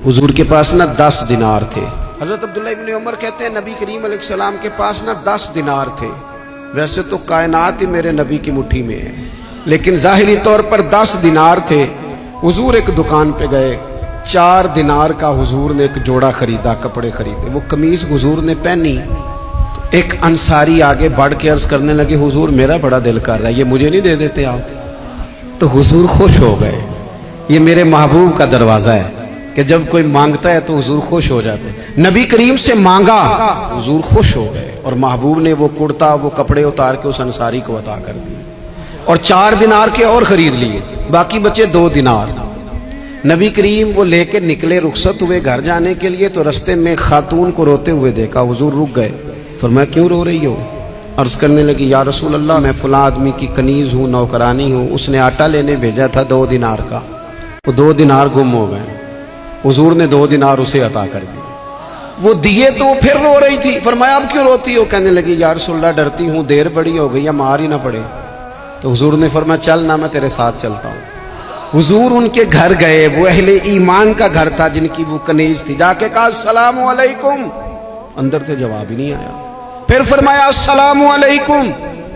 حضور کے پاس نا 10 دینار تھے۔ حضرت عبداللہ ابن عمر کہتے ہیں نبی کریم علیہ السلام کے پاس نا 10 دینار تھے۔ ویسے تو کائنات ہی میرے نبی کی مٹھی میں ہے، لیکن ظاہری طور پر 10 دینار تھے۔ حضور ایک دکان پہ گئے، 4 دینار کا حضور نے ایک جوڑا خریدا، کپڑے خریدے۔ وہ قمیض حضور نے پہنی تو ایک انصاری آگے بڑھ کے عرض کرنے لگے حضور میرا بڑا دل کر رہا ہے، یہ مجھے نہیں دے دیتے آپ؟ تو حضور خوش ہو گئے۔ یہ میرے محبوب کا دروازہ ہے کہ جب کوئی مانگتا ہے تو حضور خوش ہو جاتے ہیں۔ نبی کریم سے مانگا، حضور خوش ہو گئے، اور محبوب نے وہ کرتا، وہ کپڑے اتار کے اس انصاری کو عطا کر دیے، اور 4 دینار کے اور خرید لیے، باقی بچے 2 دینار۔ نبی کریم وہ لے کے نکلے، رخصت ہوئے گھر جانے کے لیے، تو رستے میں خاتون کو روتے ہوئے دیکھا۔ حضور رک گئے، فرمایا کیوں رو رہی ہو؟ عرض کرنے لگی یا رسول اللہ میں فلاں آدمی کی کنیز ہوں، نوکرانی ہوں، اس نے آٹا لینے بھیجا تھا 2 دینار کا، وہ 2 دینار گم ہو گئے، حضور نے 2 دینار اسے عطا کر دی۔ وہ دیے تو وہ پھر رو رہی تھی، فرمایا اب کیوں روتی ہو؟ کہنے لگی یا رسول اللہ ڈرتی ہوں دیر بڑی ہو گئی، مار ہی نہ پڑے۔ تو حضور نے فرمایا چل نہ، میں تیرے ساتھ چلتا ہوں۔ حضور ان کے گھر گئے، وہ اہل ایمان کا گھر تھا جن کی وہ کنیز تھی، جا کے کہا السلام علیکم، اندر سے جواب ہی نہیں آیا۔ پھر فرمایا السلام علیکم،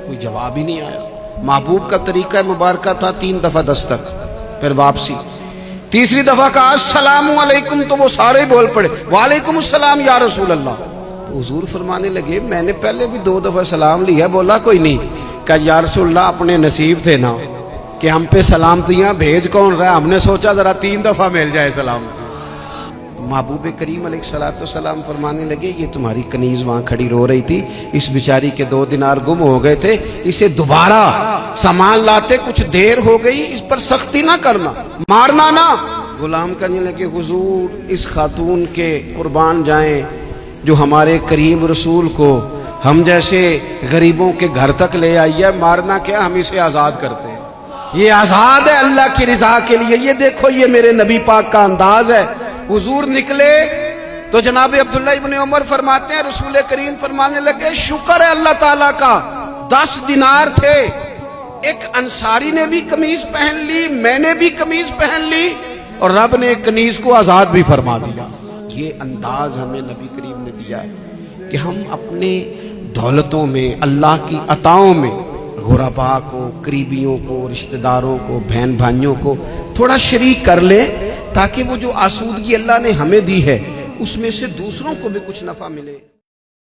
کوئی جواب ہی نہیں آیا۔ محبوب کا طریقہ مبارکہ تھا 3 دفعہ دستک، پھر واپسی۔ تیسری دفعہ کہا السلام علیکم، تو وہ سارے بول پڑے وعلیکم السلام یا رسول اللہ۔ تو حضور فرمانے لگے میں نے پہلے بھی 2 دفعہ سلام لیا، بولا کوئی نہیں؟ کہا یا رسول اللہ اپنے نصیب تھے نا کہ ہم پہ سلامتیاں بھیج کون رہا ہے، ہم نے سوچا ذرا 3 دفعہ مل جائے سلامتی۔ محبوب کریم علیہ السلام فرمانے لگے یہ تمہاری کنیز وہاں کھڑی رو رہی تھی، اس بیچاری کے 2 دینار گم ہو گئے تھے، اسے دوبارہ سامان لاتے کچھ دیر ہو گئی، اس پر سختی نہ کرنا، مارنا نہ۔ غلام کہنے لگے حضور اس خاتون کے قربان جائیں جو ہمارے کریم رسول کو ہم جیسے غریبوں کے گھر تک لے آئی ہے، مارنا کیا، ہم اسے آزاد کرتے ہیں، یہ آزاد ہے اللہ کی رضا کے لیے۔ یہ دیکھو یہ میرے نبی پاک کا انداز ہے۔ حضور نکلے تو جناب عبداللہ ابن عمر فرماتے ہیں رسول کریم فرمانے لگے شکر ہے اللہ تعالیٰ کا، 10 دینار تھے، ایک انصاری نے بھی قمیض پہن لی، میں نے بھی قمیض پہن لی، اور رب نے ایک کنیز کو آزاد بھی فرما دیا۔ یہ انداز ہمیں نبی کریم نے دیا ہے کہ ہم اپنے دولتوں میں، اللہ کی عطاؤں میں غرباء کو، قریبیوں کو، رشتہ داروں کو، بہن بھائیوں کو تھوڑا شریک کر لیں، تاکہ وہ جو آسودگی اللہ نے ہمیں دی ہے اس میں سے دوسروں کو بھی کچھ نفع ملے۔